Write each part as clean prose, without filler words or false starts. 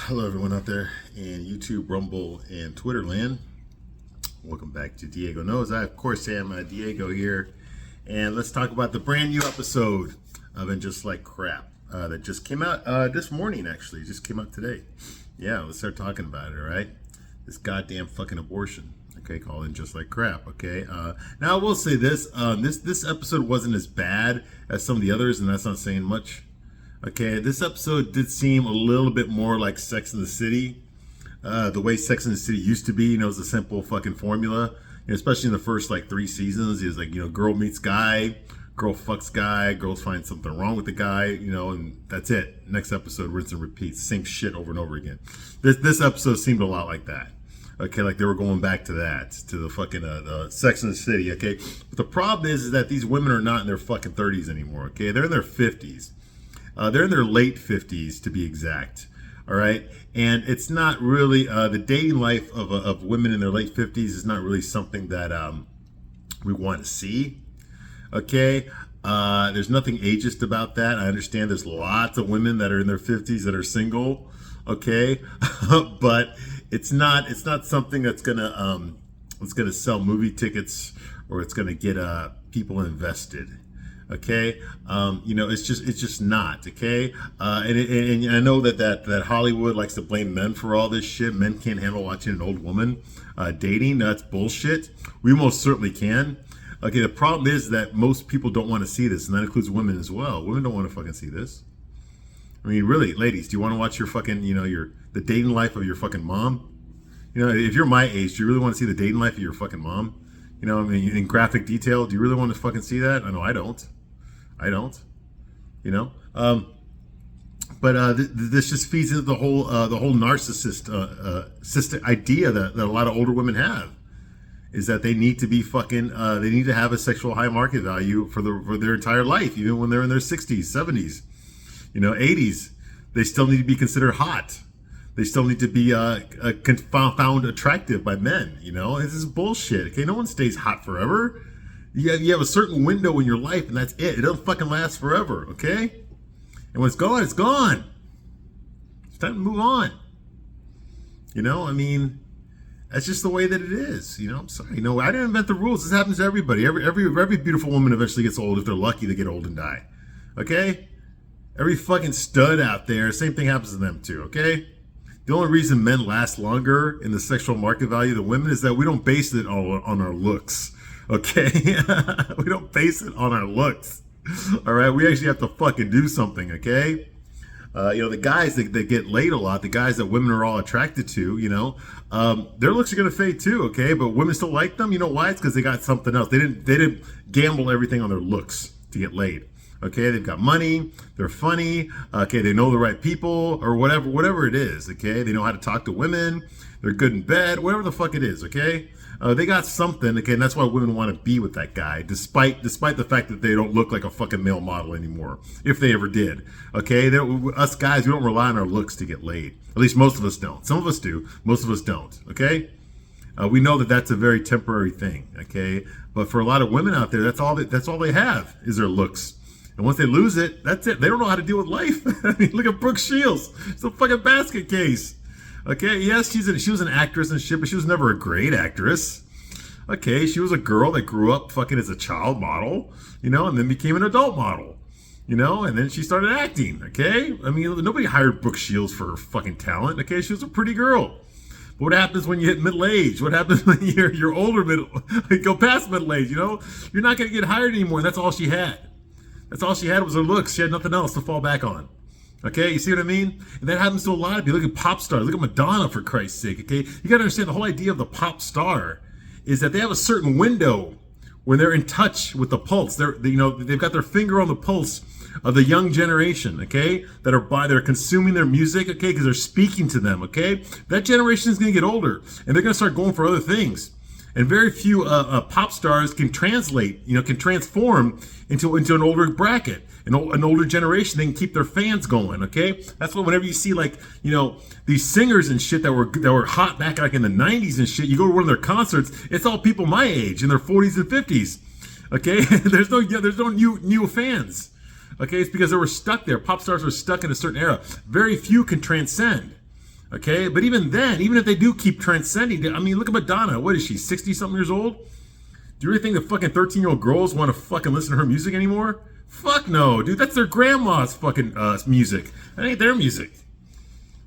Hello, everyone out there in YouTube, Rumble, and Twitter land. Welcome back to Diego Knows. I, of course, am Diego here. And let's talk about the brand new episode of And Just Like Crap that just came out this morning, actually. It just came out today. Yeah, let's start talking about it, all right? This goddamn fucking abortion, okay, called And Just Like Crap, okay? Now, I will say this. This episode wasn't as bad as some of the others, and that's not saying much. Okay, this episode did seem a little bit more like Sex and the City. The way Sex and the City used to be, it was a simple fucking formula. Especially in the first, 3 seasons. It was girl meets guy, girl fucks guy, girls find something wrong with the guy, and that's it. Next episode, rinse and repeat. Same shit over and over again. This episode seemed a lot like that. Okay, like they were going back to that, to the fucking the Sex and the City, okay? But the problem is that these women are not in their fucking 30s anymore, okay? They're in their 50s. They're in their late 50s, to be exact. All right, and it's not really the dating life of women in their late 50s is not really something that we want to see. Okay, there's nothing ageist about that. I understand there's lots of women that are in their 50s that are single. Okay, but it's not something that's gonna sell movie tickets or it's gonna get people invested. Okay, it's just not okay, and I know that Hollywood likes to blame men for all this shit. Men can't handle watching an old woman dating. That's bullshit. We most certainly can. Okay, the problem is that most people don't want to see this, and that includes women as well. Women don't want to fucking see this. I mean, really, ladies, do you want to watch your fucking, the dating life of your fucking mom? If you're my age, do you really want to see the dating life of your fucking mom? In graphic detail, do you really want to fucking see that? I know I don't. But this just feeds into the whole narcissist idea that a lot of older women have, is that they need to be fucking, they need to have a sexual high market value for their entire life, even when they're in their 60s, 70s, 80s. They still need to be considered hot. They still need to be found attractive by men. This is bullshit. Okay, no one stays hot forever. You have a certain window in your life, and that's it. It doesn't fucking last forever. Okay, and when it's gone, it's gone. It's time to move on. That's just the way that it is. I'm sorry. I didn't invent the rules. This happens to everybody. Every beautiful woman eventually gets old. If they're lucky, they get old and die. Okay, every fucking stud out there, same thing happens to them too. Okay. The only reason men last longer in the sexual market value than women is that we don't base it on our looks, okay? We don't base it on our looks, all right? We actually have to fucking do something, okay? The guys that get laid a lot, the guys that women are all attracted to, their looks are going to fade too, okay? But women still like them. You know why? It's because they got something else. They didn't gamble everything on their looks to get laid. Okay, they've got money, they're funny, okay, they know the right people, or whatever it is, okay? They know how to talk to women, they're good in bed, whatever the fuck it is, okay? They got something, okay, and that's why women want to be with that guy, despite the fact that they don't look like a fucking male model anymore, if they ever did, okay? Us guys, we don't rely on our looks to get laid. At least most of us don't. Some of us do, most of us don't, okay? We know that that's a very temporary thing, okay? But for a lot of women out there, that's all they have is their looks. And once they lose it, that's it. They don't know how to deal with life. I mean, look at Brooke Shields. It's a fucking basket case. Okay, yes, she was an actress and shit, but she was never a great actress. Okay, she was a girl that grew up fucking as a child model, and then became an adult model, and then she started acting, okay? I mean, nobody hired Brooke Shields for her fucking talent, okay? She was a pretty girl. But what happens when you hit middle age? What happens when you're older, go past middle age, You're not going to get hired anymore, and that's all she had. That's all she had was her looks. She had nothing else to fall back on. Okay, you see what I mean? And that happens to a lot of people. Look at pop stars. Look at Madonna, for Christ's sake, okay? You got to understand the whole idea of the pop star is that they have a certain window when they're in touch with the pulse. They've got their finger on the pulse of the young generation, okay? They're consuming their music, okay? Because they're speaking to them, okay? That generation is going to get older, and they're going to start going for other things. And very few pop stars can transform into an older bracket, an older generation. They can keep their fans going. Okay, that's why whenever you see these singers and shit that were hot back in the 90s and shit, you go to one of their concerts, it's all people my age in their 40s and 50s. Okay, there's no new fans. Okay, it's because they were stuck there. Pop stars were stuck in a certain era. Very few can transcend. Okay, but even then, even if they do keep transcending, I mean, look at Madonna. What is she, 60-something years old? Do you really think the fucking 13-year-old girls want to fucking listen to her music anymore? Fuck no, dude. That's their grandma's fucking music. That ain't their music.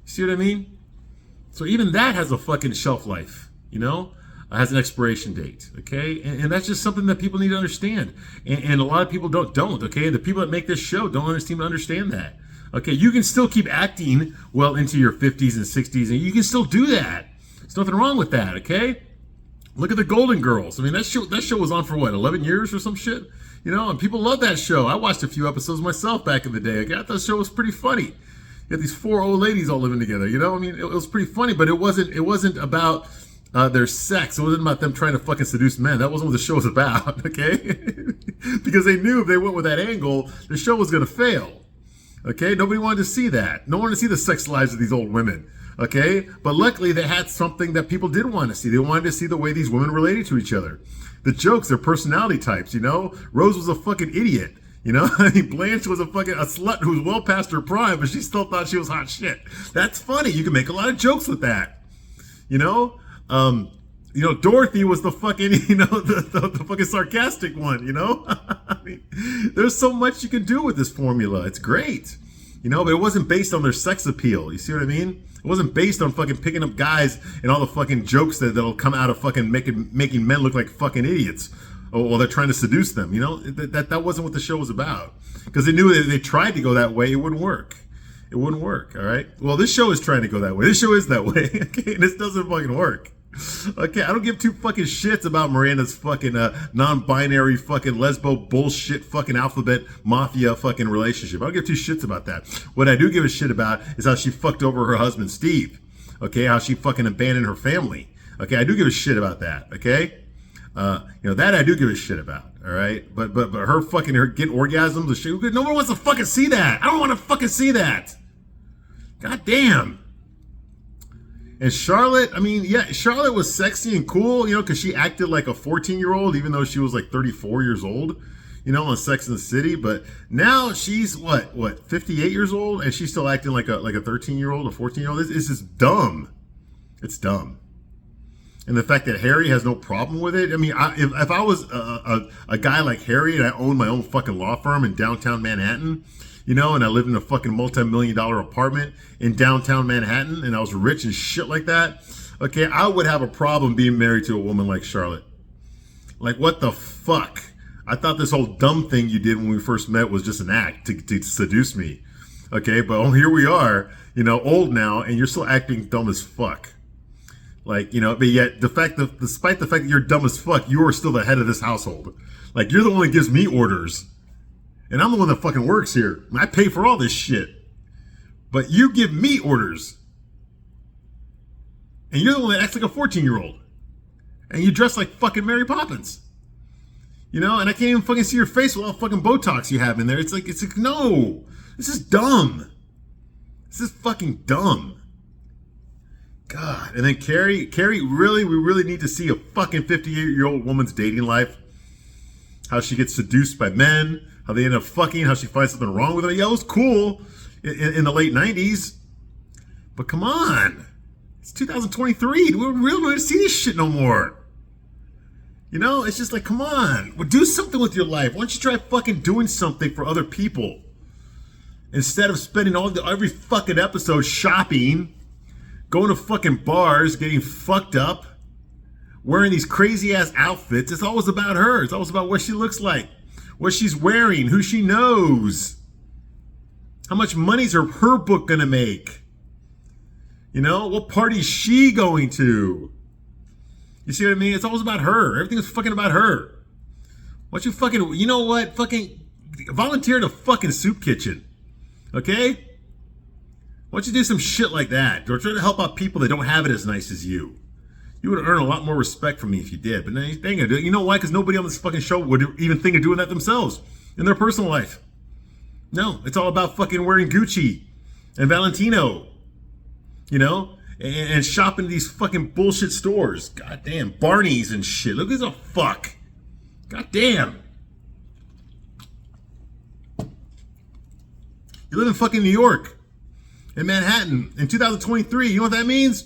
See what I mean? So even that has a fucking shelf life, you know? Has an expiration date, okay? And that's just something that people need to understand. And a lot of people don't, okay? The people that make this show don't seem to understand that. Okay, you can still keep acting well into your 50s and 60s, and you can still do that. There's nothing wrong with that, okay? Look at the Golden Girls. I mean, that show was on for what, 11 years or some shit? You know, and people love that show. I watched a few episodes myself back in the day. I thought that show was pretty funny. You had these 4 old ladies all living together, you know? I mean, it was pretty funny, but it wasn't about their sex. It wasn't about them trying to fucking seduce men. That wasn't what the show was about, okay? Because they knew if they went with that angle, the show was going to fail. Okay, nobody wanted to see that. No one wanted to see the sex lives of these old women. Okay, but luckily they had something that people did want to see. They wanted to see the way these women related to each other. The jokes, their personality types, you know? Rose was a fucking idiot. You know, I mean, Blanche was a slut who was well past her prime, but she still thought she was hot shit. That's funny. You can make a lot of jokes with that. You know? Dorothy was the fucking, the fucking sarcastic one, you know? I mean, there's so much you can do with this formula. It's great, you know, but it wasn't based on their sex appeal. You see what I mean? It wasn't based on fucking picking up guys and all the fucking jokes that'll come out of fucking making men look like fucking idiots while they're trying to seduce them, you know? That wasn't what the show was about. Because they knew that if they tried to go that way, it wouldn't work. It wouldn't work, all right? Well, this show is trying to go that way. This show is that way, okay? And this doesn't fucking work. Okay, I don't give two fucking shits about Miranda's fucking non-binary fucking lesbo bullshit fucking alphabet mafia fucking relationship. I don't give two shits about that. What I do give a shit about is how she fucked over her husband Steve. Okay, how she fucking abandoned her family. Okay, I do give a shit about that. Okay, that I do give a shit about. All right, but her getting orgasms and shit. No one wants to fucking see that. I don't want to fucking see that. God damn. And Charlotte, I mean, yeah, Charlotte was sexy and cool, you know, because she acted like a 14-year-old, even though she was like 34 years old, you know, on Sex and the City. But now she's what, 58 years old, and she's still acting like a 13-year-old, a 14-year-old. This is dumb. It's dumb. And the fact that Harry has no problem with it. I mean, if I was a guy like Harry and I owned my own fucking law firm in downtown Manhattan, you know, and I lived in a fucking multi-million-dollar apartment in downtown Manhattan, and I was rich and shit like that, okay, I would have a problem being married to a woman like Charlotte. Like, what the fuck? I thought this whole dumb thing you did when we first met was just an act to seduce me, okay? But here we are, you know, old now, and you're still acting dumb as fuck. Like, you know, but yet despite the fact that you're dumb as fuck, you are still the head of this household. Like, you're the one that gives me orders. And I'm the one that fucking works here. I pay for all this shit. But you give me orders. And you're the one that acts like a 14-year-old. And you dress like fucking Mary Poppins. You know, and I can't even fucking see your face with all the fucking Botox you have in there. It's like, no. This is dumb. This is fucking dumb. God. And then Carrie, we really need to see a fucking 58-year-old woman's dating life. How she gets seduced by men. How they end up fucking, how she finds something wrong with her. Yeah, it was cool in the late 90s. But come on. It's 2023. We really don't see this shit no more. You know, it's just like, come on. Well, do something with your life. Why don't you try fucking doing something for other people? Instead of spending every fucking episode shopping, going to fucking bars, getting fucked up, wearing these crazy ass outfits. It's always about her. It's always about what she looks like. What she's wearing, who she knows. How much money's her book gonna make? You know, what party's she going to? You see what I mean? It's always about her. Everything's fucking about her. Why don't you fucking, you know what? Fucking volunteer in a fucking soup kitchen. Okay? Why don't you do some shit like that? Or try to help out people that don't have it as nice as you. You would earn a lot more respect from me if you did, but they ain't gonna do it. You know why? Because nobody on this fucking show would even think of doing that themselves in their personal life. No, it's all about fucking wearing Gucci and Valentino, you know, and shopping these fucking bullshit stores. God damn, Barney's and shit. Look at this fuck. God damn. You live in fucking New York. in Manhattan in 2023. You know what that means?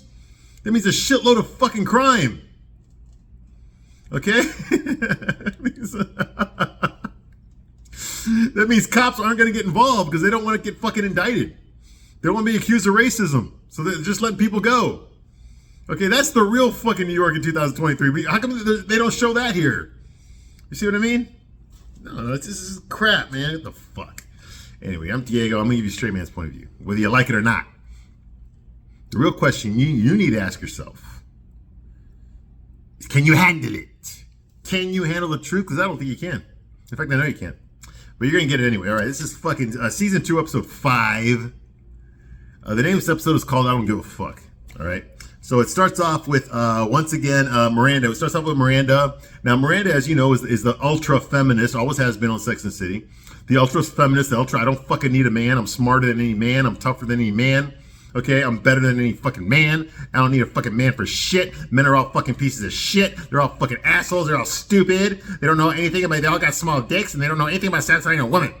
That means a shitload of fucking crime. Okay? That means cops aren't going to get involved because they don't want to get fucking indicted. They don't want to be accused of racism. So they're just letting people go. Okay, that's the real fucking New York in 2023. How come they don't show that here? You see what I mean? No, this is crap, man. What the fuck? Anyway, I'm Diego. I'm going to give you straight man's point of view, whether you like it or not. The real question you need to ask yourself is, can you handle it? Can you handle the truth? Because I don't think you can. In fact, I know you can't. But you're going to get it anyway. All right, this is fucking season 2, episode 5. The name of this episode is called I Don't Give a Fuck. All right. So it starts off with, once again, Miranda. It starts off with Miranda. Now, Miranda, as you know, is the ultra feminist, always has been on Sex and the City. The ultra feminist, the ultra, I don't fucking need a man. I'm smarter than any man. I'm tougher than any man. Okay, I'm better than any fucking man. I don't need a fucking man for shit. Men are all fucking pieces of shit. They're all fucking assholes. They're all stupid. They don't know anything about, they all got small dicks and they don't know anything about satisfying a woman.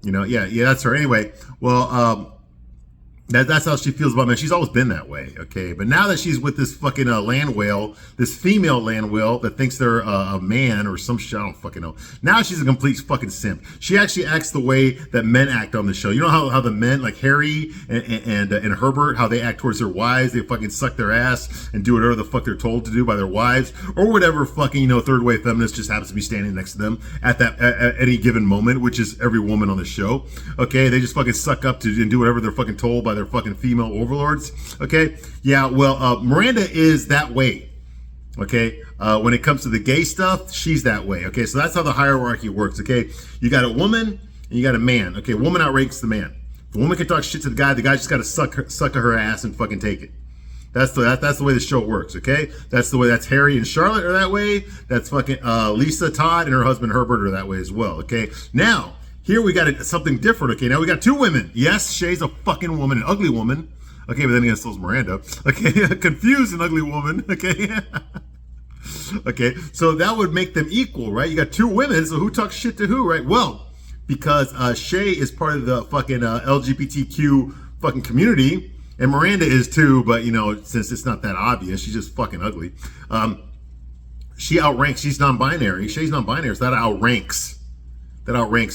You know, yeah, that's her. Anyway, well, that's how she feels about men. She's always been that way, okay? But now that she's with this fucking land whale, this female land whale that thinks they're a man or some shit, I don't fucking know. Now she's a complete fucking simp. She actually acts the way that men act on the show. You know how the men, like Harry and Herbert, how they act towards their wives? They fucking suck their ass and do whatever the fuck they're told to do by their wives, or whatever fucking, third wave feminist just happens to be standing next to them at any given moment, which is every woman on the show, okay? They just fucking suck up to and do whatever they're fucking told by their fucking female overlords. Okay, yeah, well, Miranda is that way. Okay, when it comes to the gay stuff, she's that way. Okay, so that's how the hierarchy works. Okay, you got a woman and you got a man. Okay, woman outranks the man. The woman can talk shit to the guy just got to suck her ass and fucking take it. That's the way the show works. Okay, that's the way. That's Harry and Charlotte are that way. That's fucking Lisa, Todd, and her husband Herbert are that way as well. Okay, now. Here we got something different, okay? Now we got 2 women. Yes, Shay's a fucking woman, an ugly woman. Okay, but then again, so's Miranda. Okay, confused and ugly woman, okay? Okay, so that would make them equal, right? You got 2 women, so who talks shit to who, right? Well, because Shay is part of the fucking LGBTQ fucking community, and Miranda is too, but, since it's not that obvious, she's just fucking ugly. She outranks, she's non-binary. Shay's non-binary, so that outranks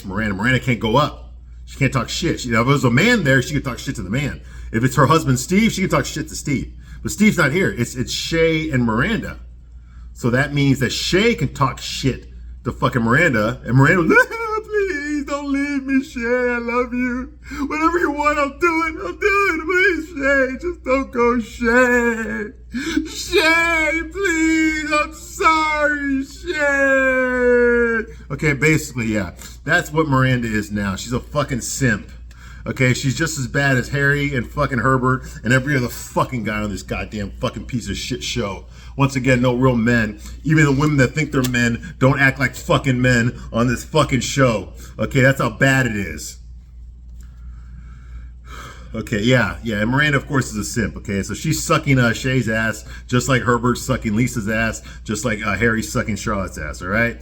Miranda. Miranda can't go up. She can't talk shit. If there was a man there, she could talk shit to the man. If it's her husband Steve, she can talk shit to Steve. But Steve's not here. It's Shay and Miranda. So that means that Shay can talk shit to fucking Miranda, and Miranda, please don't leave me, Shay. I love you. Whatever you want, I'll do it. Please, Shay. Just don't go, Shay. Shay, please. I'm sorry, Shay. Okay, basically, yeah. That's what Miranda is now. She's a fucking simp. Okay, she's just as bad as Harry and fucking Herbert and every other fucking guy on this goddamn fucking piece of shit show. Once again, no real men. Even the women that think they're men don't act like fucking men on this fucking show. Okay, that's how bad it is. Okay, yeah, and Miranda, of course, is a simp, okay? So she's sucking Shay's ass, just like Herbert's sucking Lisa's ass, just like Harry's sucking Charlotte's ass, all right?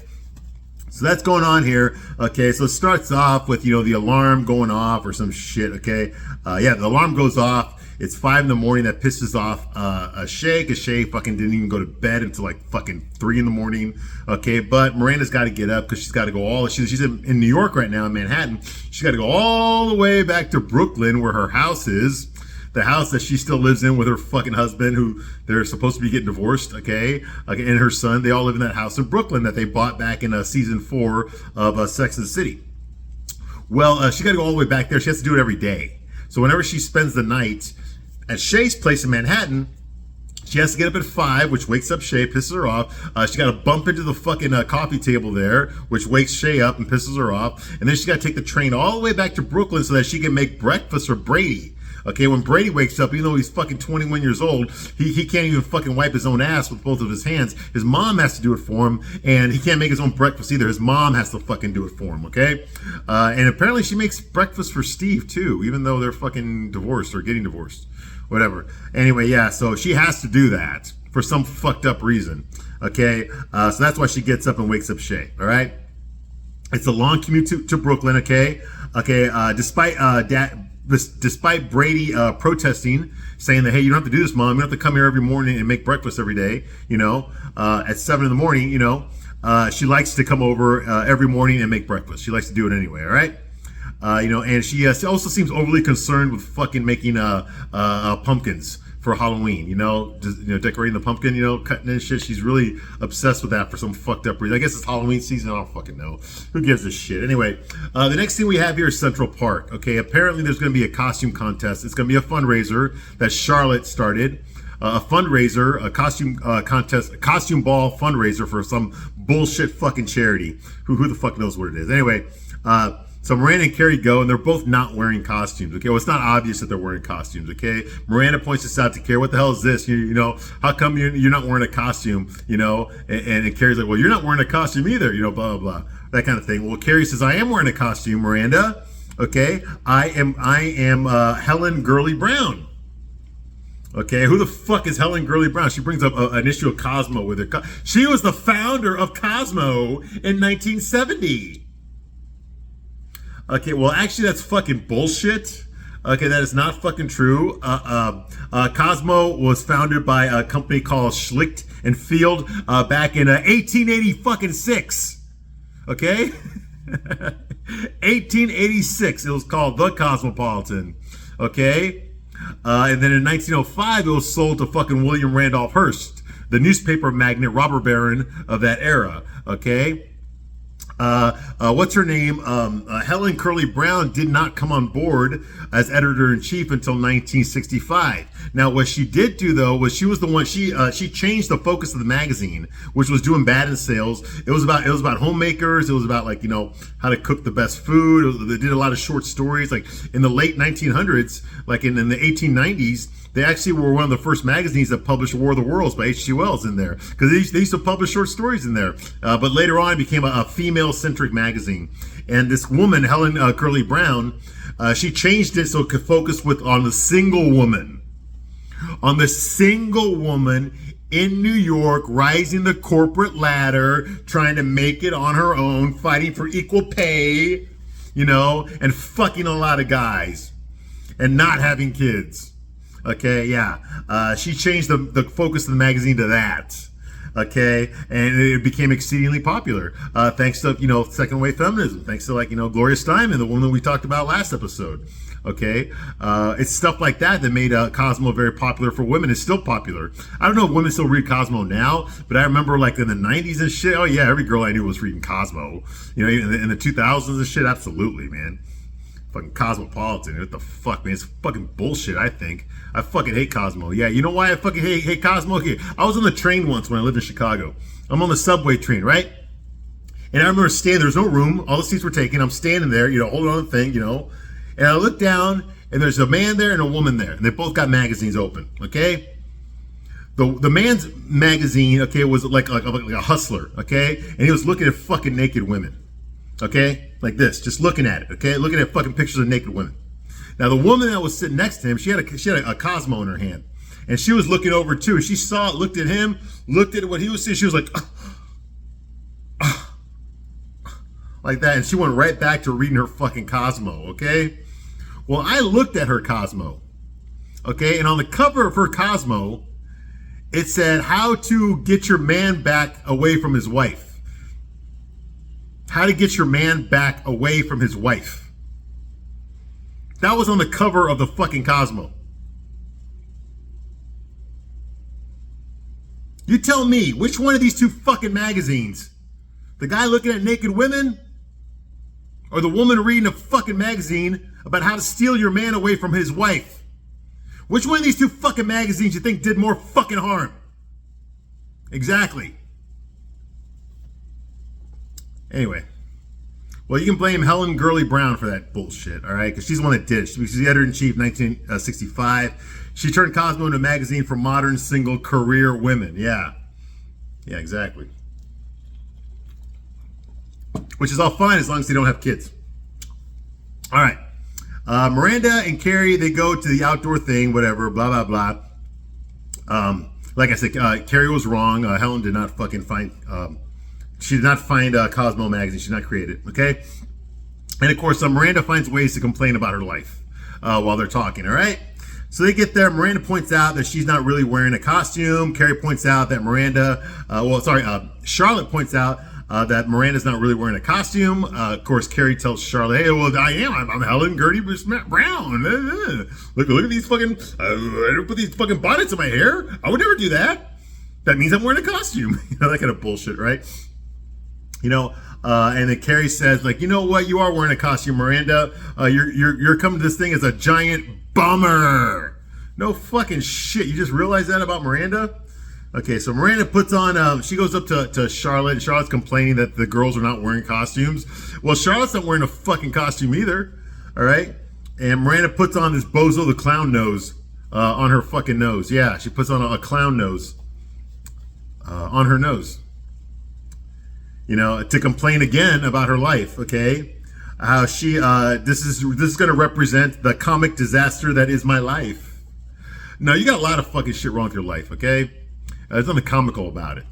So that's going on here, okay? So it starts off with, the alarm going off or some shit, okay? Yeah, the alarm goes off. It's 5 in the morning. That pisses off Shay, because Shay fucking didn't even go to bed until like fucking 3 in the morning, okay? But Miranda's got to get up because she's got to go she's in New York right now, in Manhattan. She's got to go all the way back to Brooklyn where her house is. The house that she still lives in with her fucking husband, who they're supposed to be getting divorced, okay? And her son, they all live in that house in Brooklyn that they bought back in season 4 of Sex and the City. Well, she got to go all the way back there. She has to do it every day. So whenever she spends the night at Shay's place in Manhattan, she has to get up at 5, which wakes up Shay, pisses her off. She got to bump into the fucking coffee table there, which wakes Shay up and pisses her off. And then she got to take the train all the way back to Brooklyn so that she can make breakfast for Brady. Okay, when Brady wakes up, even though he's fucking 21 years old, he can't even fucking wipe his own ass with both of his hands. His mom has to do it for him, and he can't make his own breakfast either. His mom has to fucking do it for him, okay? And apparently she makes breakfast for Steve, too, even though they're fucking divorced or getting divorced. Whatever. Anyway, yeah, so she has to do that for some fucked up reason, okay? So that's why she gets up and wakes up Shay, all right? It's a long commute to Brooklyn. Okay. Despite Brady protesting, saying that, hey, you don't have to do this, Mom. You don't have to come here every morning and make breakfast every day. At 7 a.m. She likes to come over every morning and make breakfast. She likes to do it anyway. All right. And she also seems overly concerned with fucking making pumpkins for Halloween, decorating the pumpkin, cutting and shit. She's really obsessed with that for some fucked up reason. I guess it's Halloween season. I don't fucking know. Who gives a shit? Anyway, the next thing we have here is Central Park. Okay, apparently there's going to be a costume contest. It's going to be a fundraiser that Charlotte started. A fundraiser, a costume contest, a costume ball fundraiser for some bullshit fucking charity. Who the fuck knows what it is? Anyway, so Miranda and Carrie go, and they're both not wearing costumes. Okay, well, it's not obvious that they're wearing costumes. Okay, Miranda points this out to Carrie. What the hell is this? How come you're not wearing a costume? And Carrie's like, well, you're not wearing a costume either. Blah blah blah, that kind of thing. Well, Carrie says, I am wearing a costume, Miranda. Okay, I am Helen Gurley Brown. Okay, who the fuck is Helen Gurley Brown? She brings up an issue of Cosmo with her. She was the founder of Cosmo in 1970. Okay, well, actually, that's fucking bullshit. Okay, that is not fucking true. Cosmo was founded by a company called Schlicht and Field back in 1886. Okay? 1886. It was called the Cosmopolitan. Okay? And then in 1905, it was sold to fucking William Randolph Hearst, the newspaper magnate, robber baron of that era. Okay? What's her name? Helen Curly Brown did not come on board as editor-in-chief until 1965. Now, what she did do, though, was she was the one, she changed the focus of the magazine, which was doing bad in sales. It was about homemakers. It was about, how to cook the best food. They did a lot of short stories. Like, in the late 1900s, like in the 1890s, they actually were one of the first magazines that published War of the Worlds by H.G. Wells in there, because they used to publish short stories in there. But later on, it became a female-centric magazine. And this woman, Helen Curly Brown, she changed it so it could focus on the single woman. On the single woman in New York, rising the corporate ladder, trying to make it on her own, fighting for equal pay, and fucking a lot of guys, and not having kids. Okay, yeah. She changed the focus of the magazine to that. Okay, and it became exceedingly popular thanks to second wave feminism, thanks to Gloria Steinem, the woman we talked about last episode. Okay, it's stuff like that made Cosmo very popular for women. It's still popular. I don't know if women still read Cosmo now, but I remember in the 90s and shit. Oh yeah, every girl I knew was reading Cosmo. In the 2000s and shit. Absolutely, man. Fucking Cosmopolitan. What the fuck, man? It's fucking bullshit, I think. I fucking hate Cosmo. Yeah, you know why I fucking hate Cosmo? Okay, I was on the train once when I lived in Chicago. I'm on the subway train, right? And I remember standing, there's no room. All the seats were taken. I'm standing there, holding on to the thing, And I look down, and there's a man there and a woman there. And they both got magazines open, okay? The man's magazine, okay, was like a hustler, okay? And he was looking at fucking naked women. Okay, like this, just looking at it. Okay, looking at fucking pictures of naked women. Now the woman that was sitting next to him, she had a Cosmo in her hand, and she was looking over too. She saw it, looked at him, looked at what he was saying. She was like, like that, and she went right back to reading her fucking Cosmo. Okay, well, I looked at her Cosmo. Okay, and on the cover of her Cosmo, it said, "How to get your man back away from his wife." How to get your man back away from his wife. That was on the cover of the fucking Cosmo. You tell me, which one of these two fucking magazines? The guy looking at naked women? Or the woman reading a fucking magazine about how to steal your man away from his wife? Which one of these two fucking magazines you think did more fucking harm? Exactly. Anyway, well, you can blame Helen Gurley Brown for that bullshit, all right? Because she's the one that did it. She's the editor-in-chief in 1965. She turned Cosmo into a magazine for modern single career women. Yeah. Yeah, exactly. Which is all fine as long as they don't have kids. All right. Miranda and Carrie, they go to the outdoor thing, whatever, blah, blah, blah. Like I said, Carrie was wrong. Helen did not fucking find... She did not find Cosmo magazine. She did not create it. Okay. And of course, Miranda finds ways to complain about her life while they're talking. All right. So they get there. Miranda points out that she's not really wearing a costume. Carrie points out that Charlotte points out that Miranda's not really wearing a costume. Of course, Carrie tells Charlotte, "Hey, well, I am. I'm Helen Gertie Brown. Look at these fucking. I don't put these fucking bonnets in my hair. I would never do that. That means I'm wearing a costume." That kind of bullshit, right? And then Carrie says, like, you know what? You are wearing a costume, Miranda. You're coming to this thing as a giant bummer. No fucking shit. You just realized that about Miranda? Okay, so Miranda puts on, she goes up to Charlotte. Charlotte's complaining that the girls are not wearing costumes. Well, Charlotte's not wearing a fucking costume either. All right? And Miranda puts on this Bozo the Clown nose on her fucking nose. Yeah, she puts on a clown nose on her nose. To complain again about her life, okay? How she, this is going to represent the comic disaster that is my life. No, you got a lot of fucking shit wrong with your life, okay? There's nothing comical about it.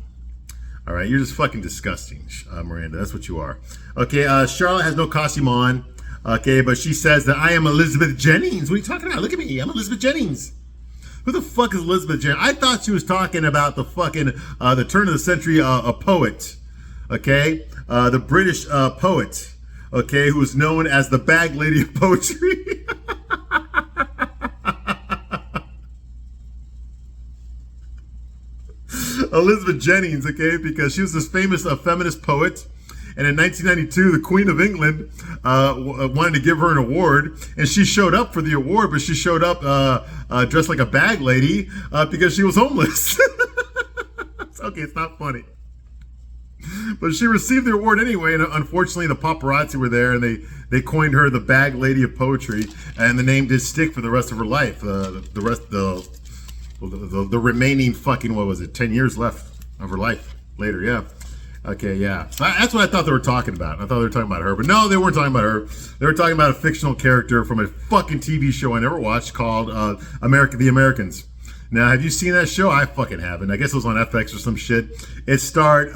All right, you're just fucking disgusting, Miranda. That's what you are. Okay, Charlotte has no costume on, okay, but she says that I am Elizabeth Jennings. What are you talking about? Look at me, I'm Elizabeth Jennings. Who the fuck is Elizabeth Jennings? I thought she was talking about the fucking, the turn of the century a poet. Okay, the British poet, okay, who is known as the Bag Lady of Poetry. Elizabeth Jennings, okay, because she was this famous feminist poet. And in 1992, the Queen of England wanted to give her an award, and she showed up for the award, but she showed up dressed like a bag lady because she was homeless. Okay, it's not funny. But she received the award anyway, and unfortunately the paparazzi were there, and they coined her the Bag Lady of Poetry, and the name did stick for the rest of her life. The remaining fucking, 10 years left of her life later, yeah. Okay, yeah. So that's what I thought they were talking about. I thought they were talking about her, but no, they weren't talking about her. They were talking about a fictional character from a fucking TV show I never watched called The Americans. Now, have you seen that show? I fucking haven't. I guess it was on FX or some shit. It starred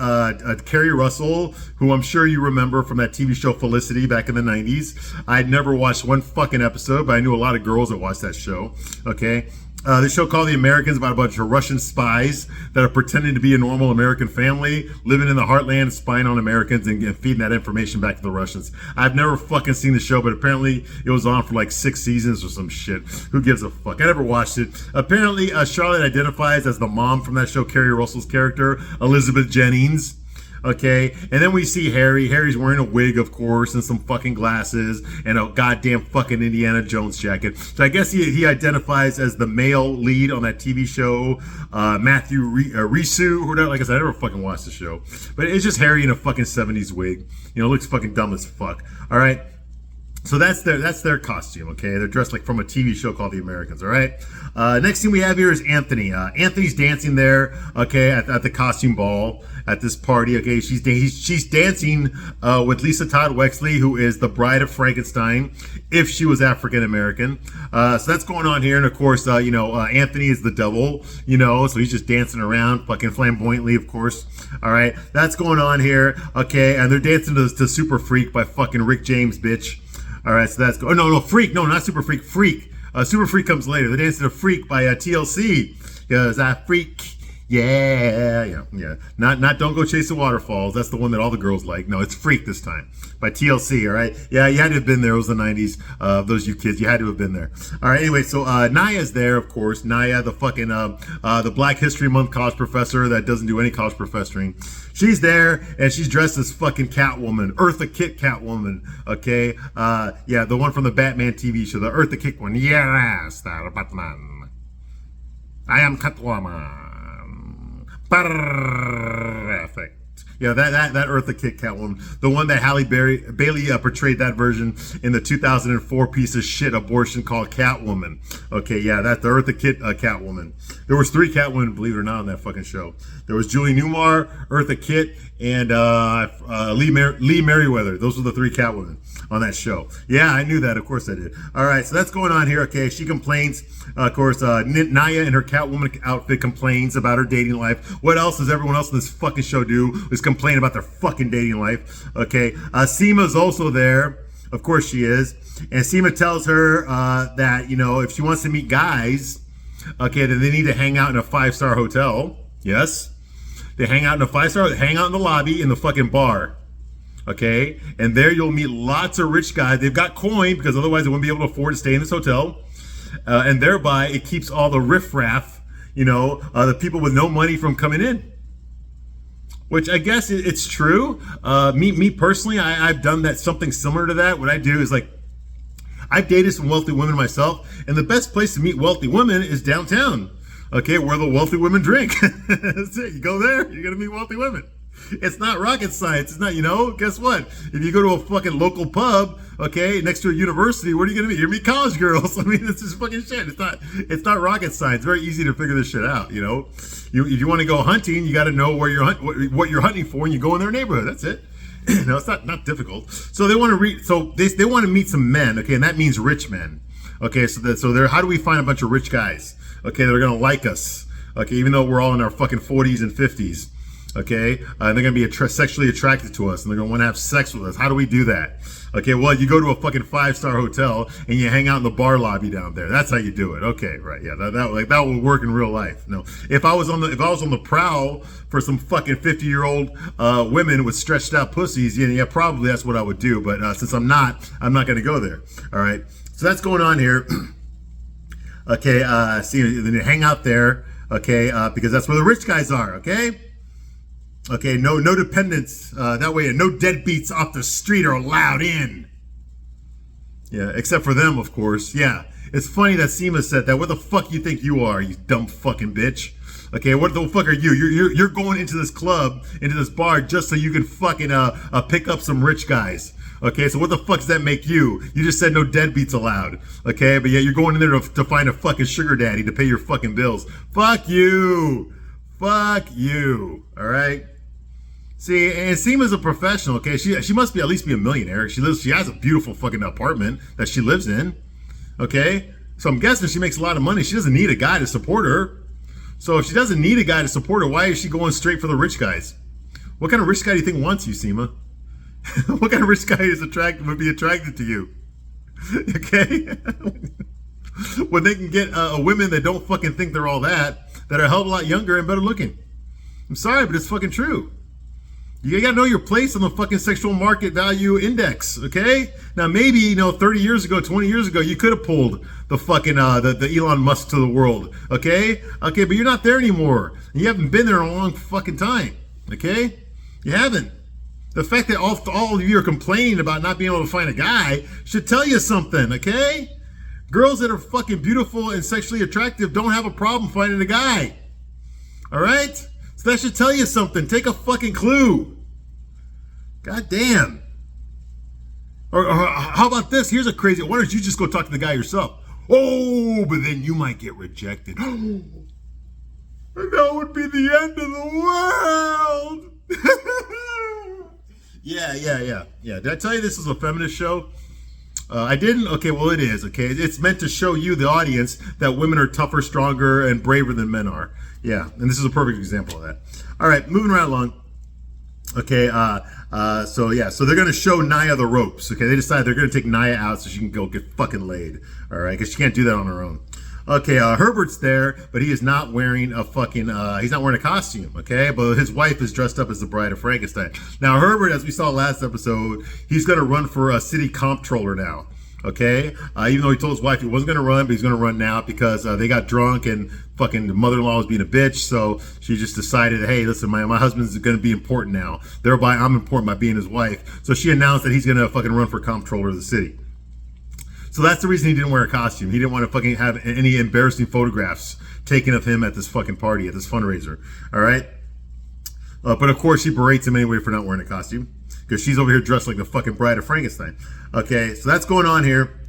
Kerry Russell, who I'm sure you remember from that TV show Felicity back in the 90s. I'd never watched one fucking episode, but I knew a lot of girls that watched that show. Okay. The show called The Americans, about a bunch of Russian spies that are pretending to be a normal American family, living in the heartland, spying on Americans and feeding that information back to the Russians. I've never fucking seen the show, but apparently it was on for like 6 seasons or some shit. Who gives a fuck? I never watched it. Apparently, Charlotte identifies as the mom from that show, Kerry Russell's character, Elizabeth Jennings. Okay, and then we see Harry. Harry's wearing a wig, of course, and some fucking glasses, and a goddamn fucking Indiana Jones jacket. So I guess he identifies as the male lead on that TV show, Matthew Risu, or like I said, I never fucking watched the show. But it's just Harry in a fucking 70s wig. Looks fucking dumb as fuck. All right. So that's their costume, okay? They're dressed like from a TV show called The Americans, all right? Next thing we have here is Anthony. Anthony's dancing there, okay, at the costume ball at this party, okay? She's dancing with Lisa Todd Wexley, who is the bride of Frankenstein, if she was African American. So that's going on here, and of course, Anthony is the devil, so he's just dancing around, fucking flamboyantly, of course. All right, that's going on here, okay? And they're dancing to Super Freak by fucking Rick James, bitch. All right, so that's Freak. No, not Super Freak. Freak. Super Freak comes later. They're dancing to Freak by TLC. Because I freak. Yeah. Not Don't Go Chase the Waterfalls. That's the one that all the girls like. No, it's Freak this time by TLC. All right. Yeah, you had to have been there. It was the 90s. Those you kids, you had to have been there. All right. Anyway, so Naya's there, of course. Naya, the fucking the Black History Month college professor that doesn't do any college professoring. She's there, and she's dressed as fucking Catwoman, Eartha Kitt Catwoman, okay? Yeah, the one from the Batman TV show, the Eartha Kitt one. Yes, the Batman. I am Catwoman. Perfect. Yeah, that Eartha Kitt Catwoman, the one that Halle Bailey portrayed that version in the 2004 piece of shit abortion called Catwoman. Okay, yeah, that's the Eartha Kitt Catwoman. There was 3 Catwomen, believe it or not, on that fucking show. There was Julie Newmar, Eartha Kitt, and Lee Merriweather. Those were the three Catwomen on that show. Yeah, I knew that. Of course I did. All right, so that's going on here. Okay, she complains. Of course, Naya in her Catwoman outfit complains about her dating life. What else does everyone else in this fucking show do? Is complain about their fucking dating life. Okay, Seema's also there. Of course she is. And Seema tells her that, you know, if she wants to meet guys, okay, then they need to hang out in a 5-star hotel. Yes. They hang out in a 5-star, hang out in the lobby in the fucking bar. Okay? And there you'll meet lots of rich guys. They've got coin because otherwise they wouldn't be able to afford to stay in this hotel. And thereby it keeps all the riffraff, you know, the people with no money from coming in. Which I guess it's true. Me personally, I've done that, something similar to that. What I do is like, I've dated some wealthy women myself, and the best place to meet wealthy women is downtown. Okay, where the wealthy women drink. That's it. You go there, you're gonna meet wealthy women. It's not rocket science. It's not, you know, guess what? If you go to a fucking local pub, okay, next to a university, what are you gonna meet? You're gonna meet college girls. I mean, it's just fucking shit. It's not rocket science. It's very easy to figure this shit out, you know? If you want to go hunting, you got to know where what you're hunting for, and you go in their neighborhood. That's it. No, it's not difficult. So they want to they want to meet some men, okay, and that means rich men. Okay, so how do we find a bunch of rich guys, okay, that are gonna like us, okay, even though we're all in our fucking 40s and 50s, okay, and they're gonna be sexually attracted to us, and they're gonna want to have sex with us. How do we do that? Okay, well, you go to a fucking 5-star hotel and you hang out in the bar lobby down there. That's how you do it. Okay, right? Yeah, that will work in real life. No, if I was on the prowl for some fucking 50-year-old women with stretched out pussies, yeah, probably that's what I would do. But since I'm not going to go there. All right, so that's going on here. Okay, see, then you hang out there. Okay, because that's where the rich guys are. Okay. Okay, no dependents. That way, no deadbeats off the street are allowed in. Yeah, except for them, of course. Yeah, it's funny that Seema said that. What the fuck you think you are, you dumb fucking bitch? Okay, what the fuck are you? You're going into this club, into this bar, just so you can fucking pick up some rich guys. Okay, so what the fuck does that make you? You just said no deadbeats allowed. Okay, but yeah, you're going in there to find a fucking sugar daddy to pay your fucking bills. Fuck you. Fuck you. All right. See, and Seema's a professional, okay? She must at least be a millionaire. She has a beautiful fucking apartment that she lives in, okay? So I'm guessing she makes a lot of money. She doesn't need a guy to support her. So if she doesn't need a guy to support her, why is she going straight for the rich guys? What kind of rich guy do you think wants you, Seema? What kind of rich guy would be attracted to you? Okay? When they can get women that don't fucking think they're all that are a hell of a lot younger and better looking. I'm sorry, but it's fucking true. You gotta know your place on the fucking sexual market value index, okay? Now maybe, 30 years ago, 20 years ago, you could have pulled the fucking, the Elon Musk to the world, okay? Okay, but you're not there anymore. And you haven't been there in a long fucking time, okay? You haven't. The fact that all of you are complaining about not being able to find a guy should tell you something, okay? Girls that are fucking beautiful and sexually attractive don't have a problem finding a guy, all right? So that should tell you something. Take a fucking clue. God damn. Or how about this? Here's a crazy. Why don't you just go talk to the guy yourself? Oh, but then you might get rejected. And that would be the end of the world. Yeah. Did I tell you this is a feminist show? I didn't? Okay, well, it is, okay? It's meant to show you, the audience, that women are tougher, stronger, and braver than men are. Yeah, and this is a perfect example of that. All right, moving right along. Okay, so they're going to show Naya the ropes, okay? They decide they're going to take Naya out so she can go get fucking laid, all right? Because she can't do that on her own. Okay, Herbert's there, but he is not wearing a fucking, he's not wearing a costume, okay? But his wife is dressed up as the Bride of Frankenstein. Now, Herbert, as we saw last episode, he's going to run for a city comptroller now, okay? Even though he told his wife he wasn't going to run, but he's going to run now because they got drunk and fucking the mother-in-law was being a bitch, so she just decided, hey, listen, my husband's going to be important now. Thereby, I'm important by being his wife. So she announced that he's going to fucking run for comptroller of the city. So that's the reason he didn't wear a costume. He didn't want to fucking have any embarrassing photographs taken of him at this fucking party, at this fundraiser. All right? But of course, she berates him anyway for not wearing a costume because she's over here dressed like the fucking Bride of Frankenstein. Okay, so that's going on here.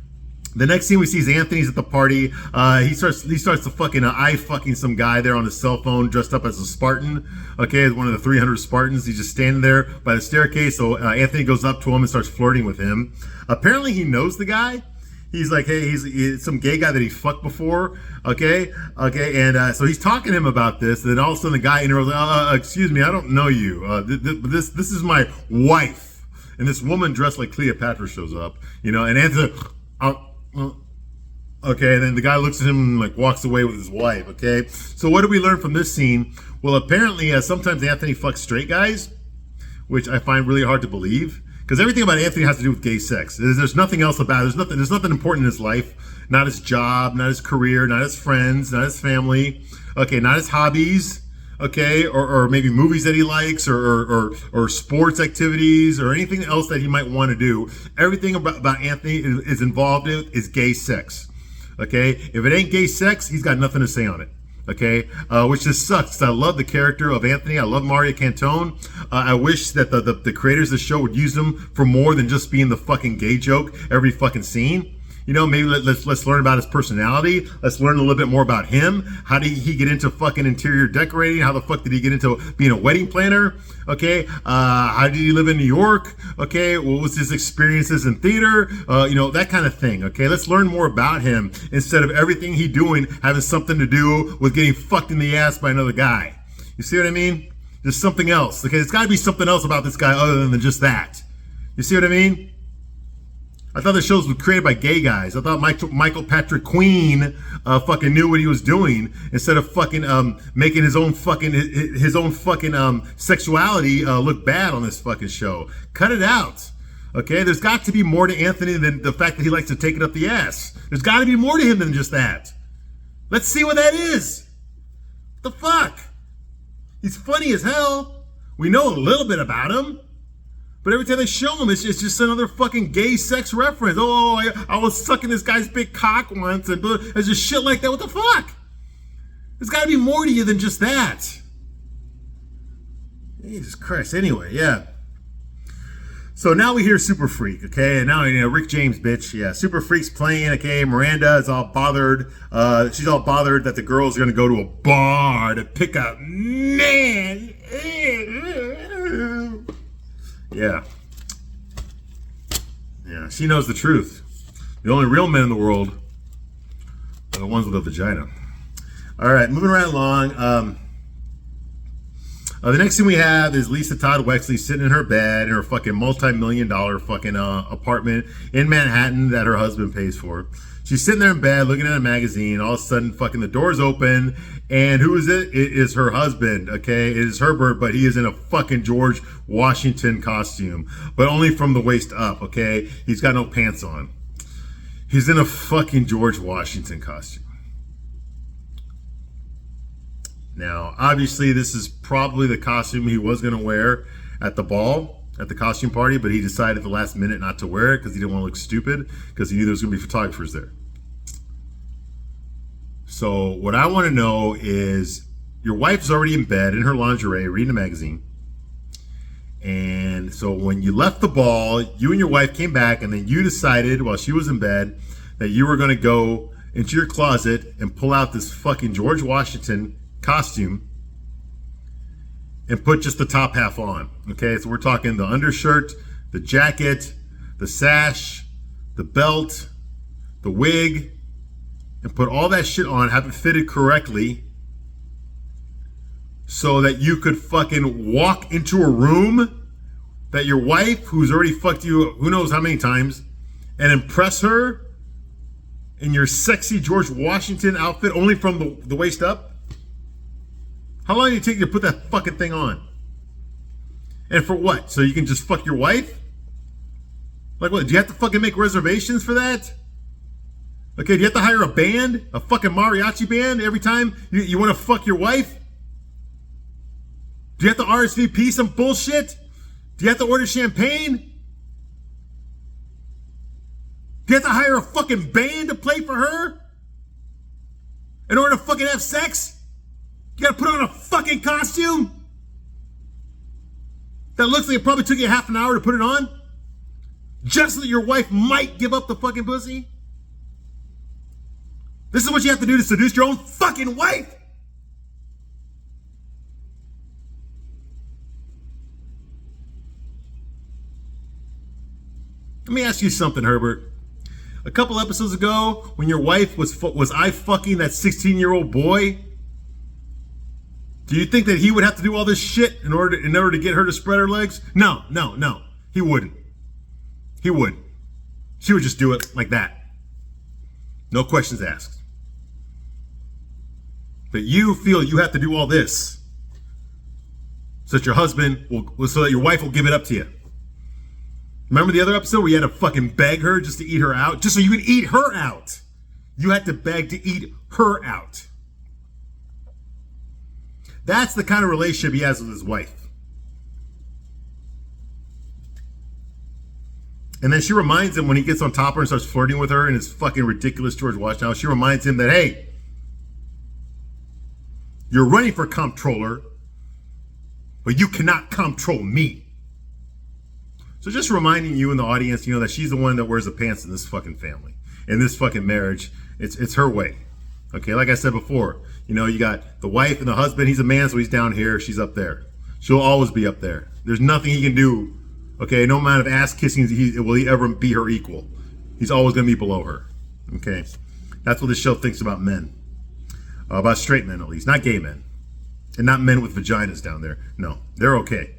The next scene we see is Anthony's at the party. He starts to fucking eye fucking some guy there on his cell phone dressed up as a Spartan. Okay, as one of the 300 Spartans. He's just standing there by the staircase. So Anthony goes up to him and starts flirting with him. Apparently he knows the guy. He's like, hey, he's some gay guy that he fucked before. Okay, and so he's talking to him about this. And then all of a sudden the guy interrupts, excuse me, I don't know you. This is my wife. And this woman dressed like Cleopatra shows up. And Anthony, okay, and then the guy looks at him and like walks away with his wife. Okay, so what do we learn from this scene? Well, apparently sometimes Anthony fucks straight guys, which I find really hard to believe, because everything about Anthony has to do with gay sex. There's nothing else about it. There's nothing important in his life. Not his job, not his career, not his friends, not his family. Okay, not his hobbies. Okay, or maybe movies that he likes, or sports activities, or anything else that he might want to do. Everything about Anthony is involved in is gay sex. Okay, if it ain't gay sex, he's got nothing to say on it. Okay, which just sucks. I love the character of Anthony. I love Mario Cantone. I wish that the creators of the show would use him for more than just being the fucking gay joke every fucking scene. Maybe let's learn about his personality. Let's learn a little bit more about him. How did he get into fucking interior decorating? How the fuck did he get into being a wedding planner? Okay. How did he live in New York? Okay. What was his experiences in theater? That kind of thing. Okay. Let's learn more about him instead of everything he doing having something to do with getting fucked in the ass by another guy. You see what I mean? There's something else. Okay. There's got to be something else about this guy other than just that. You see what I mean? I thought the shows were created by gay guys. I thought Michael Patrick Queen fucking knew what he was doing instead of fucking making his own fucking sexuality look bad on this fucking show. Cut it out. Okay, there's got to be more to Anthony than the fact that he likes to take it up the ass. There's got to be more to him than just that. Let's see what that is. What the fuck? He's funny as hell. We know a little bit about him. But every time they show him, it's just another fucking gay sex reference. Oh, I was sucking this guy's big cock once, and there's just shit like that. What the fuck? There's got to be more to you than just that. Jesus Christ. Anyway, yeah. So now we hear Super Freak, okay? And now, Rick James, bitch. Yeah, Super Freak's playing, okay? Miranda is all bothered. She's all bothered that the girls are going to go to a bar to pick up man. Yeah, she knows the truth. The only real men in the world are the ones with a vagina. All right, moving right along. The next thing we have is Lisa Todd Wexley sitting in her bed in her fucking multi-million-dollar fucking apartment in Manhattan that her husband pays for. She's sitting there in bed looking at a magazine. All of a sudden, fucking the door's open. And who is it? It is her husband, okay? It is Herbert, but he is in a fucking George Washington costume. But only from the waist up, okay? He's got no pants on. He's in a fucking George Washington costume. Now, obviously, this is probably the costume he was going to wear at the ball, at the costume party, but he decided at the last minute not to wear it because he didn't want to look stupid because he knew there was going to be photographers there. So what I want to know is your wife's already in bed in her lingerie reading a magazine. And so when you left the ball, you and your wife came back and then you decided while she was in bed that you were going to go into your closet and pull out this fucking George Washington costume and put just the top half on. Okay, so we're talking the undershirt, the jacket, the sash, the belt, the wig, and put all that shit on, have it fitted correctly so that you could fucking walk into a room that your wife, who's already fucked you who knows how many times, and impress her in your sexy George Washington outfit only from the waist up? How long did it take you to put that fucking thing on? And for what? So you can just fuck your wife? Like what? Do you have to fucking make reservations for that? Okay, do you have to hire a band? A fucking mariachi band every time you want to fuck your wife? Do you have to RSVP some bullshit? Do you have to order champagne? Do you have to hire a fucking band to play for her? In order to fucking have sex? You gotta put on a fucking costume? That looks like it probably took you half an hour to put it on? Just so that your wife might give up the fucking pussy? This is what you have to do to seduce your own fucking wife. Let me ask you something, Herbert. A couple episodes ago, when your wife was I fucking that 16-year-old boy, do you think that he would have to do all this shit in order to get her to spread her legs? No. He wouldn't. He wouldn't. She would just do it like that. No questions asked. But you feel you have to do all this so that your husband so that your wife will give it up to you. Remember the other episode where you had to fucking beg her just to eat her out? Just so you could eat her out. You had to beg to eat her out. That's the kind of relationship he has with his wife. And then she reminds him when he gets on top of her and starts flirting with her in his fucking ridiculous George Washington. She reminds him that, hey, you're running for comptroller, but you cannot control me. So just reminding you and the audience, that she's the one that wears the pants in this fucking family. In this fucking marriage, it's her way. Okay, like I said before, you got the wife and the husband. He's a man, so he's down here. She's up there. She'll always be up there. There's nothing he can do. Okay, no amount of ass kissing will he ever be her equal. He's always going to be below her. Okay, that's what this show thinks about men. About straight men, at least. Not gay men. And not men with vaginas down there. No, they're okay.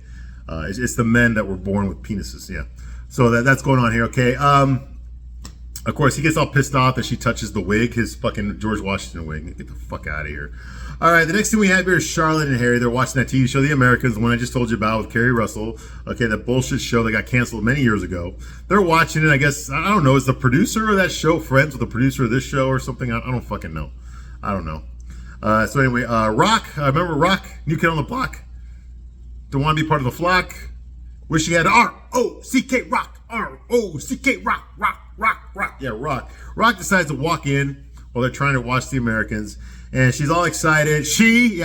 It's the men that were born with penises, yeah. So that's going on here, okay. Of course, he gets all pissed off that she touches the wig, his fucking George Washington wig. Get the fuck out of here. All right, the next thing we have here is Charlotte and Harry. They're watching that TV show, The Americans, the one I just told you about with Kerry Russell. Okay, that bullshit show that got canceled many years ago. They're watching it, I guess, I don't know, is the producer of that show friends with the producer of this show or something? I don't fucking know. I don't know. So anyway, Rock, remember Rock, New Kid on the Block? Don't want to be part of the flock. Wish he had R-O-C-K, Rock, R-O-C-K, Rock. Yeah, Rock. Rock decides to walk in while they're trying to watch The Americans. And she's all excited. She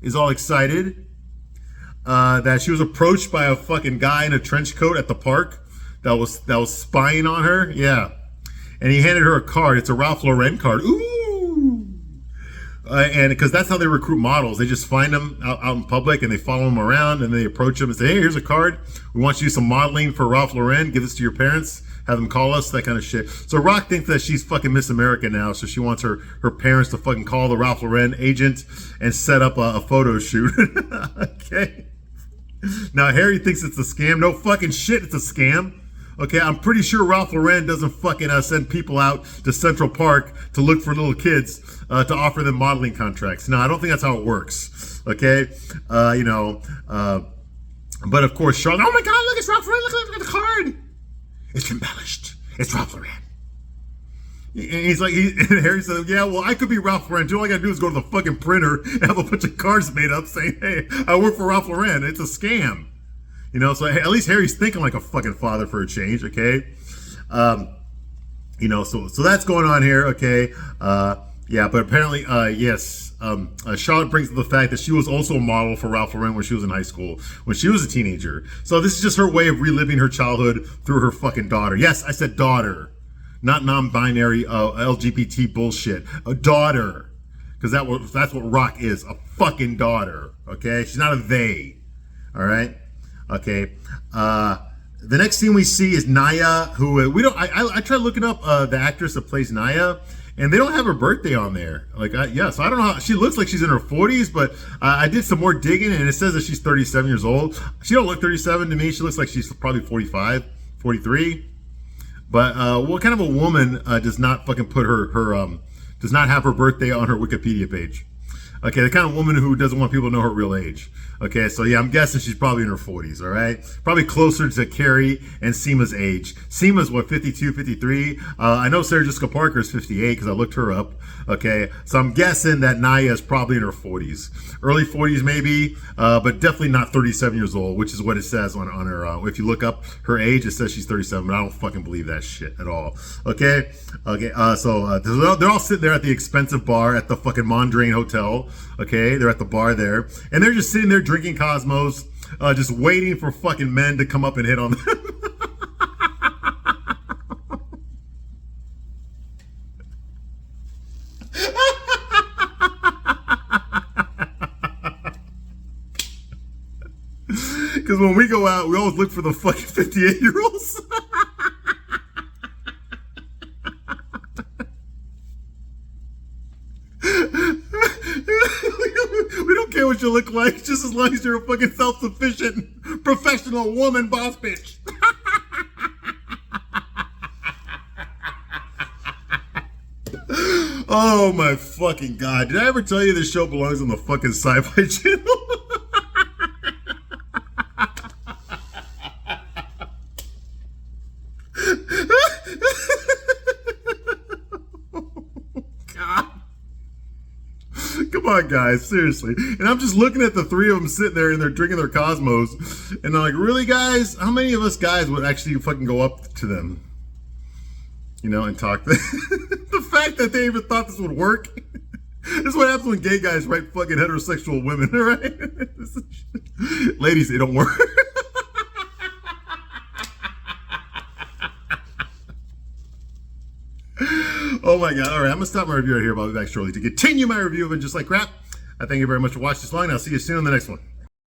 is all excited that she was approached by a fucking guy in a trench coat at the park that was spying on her. Yeah. And he handed her a card. It's a Ralph Lauren card. Ooh. And because that's how they recruit models. They just find them out in public and they follow them around and they approach them and say, hey, here's a card. We want you to do some modeling for Ralph Lauren. Give this to your parents. Have them call us, that kind of shit. So Rock thinks that she's fucking Miss America now. So she wants her parents to fucking call the Ralph Lauren agent and set up a photo shoot. Okay. Now Harry thinks it's a scam. No fucking shit, it's a scam. Okay, I'm pretty sure Ralph Lauren doesn't fucking send people out to Central Park to look for little kids to offer them modeling contracts. No, I don't think that's how it works. Okay, but of course, Charlotte. Oh my God, look, it's Ralph Lauren. Look at the card. It's embellished. It's Ralph Lauren. And he's like, and Harry says, yeah, well, I could be Ralph Lauren. All I gotta do is go to the fucking printer and have a bunch of cards made up saying, hey, I work for Ralph Lauren. It's a scam. So at least Harry's thinking like a fucking father for a change, okay? So that's going on here, okay? Yeah, but apparently, yes, Charlotte brings up the fact that she was also a model for Ralph Lauren when she was in high school, when she was a teenager. So this is just her way of reliving her childhood through her fucking daughter. Yes, I said daughter, not non-binary LGBT bullshit. A daughter, because that's what Rock is, a fucking daughter, okay? She's not a they, all right? Okay. The next scene we see is Naya, who I tried looking up the actress that plays Naya, and they don't have her birthday on there. So I don't know how she looks like she's in her 40s, but I did some more digging and it says that she's 37 years old. She don't look 37 to me. She looks like she's probably 45, 43. But what kind of a woman does not fucking put does not have her birthday on her Wikipedia page? Okay, the kind of woman who doesn't want people to know her real age. Okay, so yeah, I'm guessing she's probably in her 40s, all right? Probably closer to Carrie and Seema's age. Seema's, 52, 53? I know Sarah Jessica Parker is 58 because I looked her up, okay? So I'm guessing that Naya is probably in her 40s. Early 40s maybe, but definitely not 37 years old, which is what it says on her. If you look up her age, it says she's 37, but I don't fucking believe that shit at all, okay? So they're all sitting there at the expensive bar at the fucking Mondrian Hotel, okay? They're at the bar there, and they're just sitting there drinking Cosmos, just waiting for fucking men to come up and hit on them. when we go out, we always look for the fucking 58-year-olds. We don't care what you look like, just as long as you're a fucking self-sufficient, professional woman boss bitch. Oh my fucking god. Did I ever tell you this show belongs on the fucking Sci-Fi Channel? God. Come on, guys, seriously. And I'm just looking at the three of them sitting there and they're drinking their Cosmos. And I'm like, really, guys? How many of us guys would actually fucking go up to them? You know, and talk. The fact that they even thought this would work. This is what happens when gay guys write fucking heterosexual women, right? Ladies, it don't work. Oh my god. All right, I'm gonna stop my review right here, but I'll be back shortly to continue my review of it just like crap. I thank you very much for watching this long, and I'll see you soon on the next one.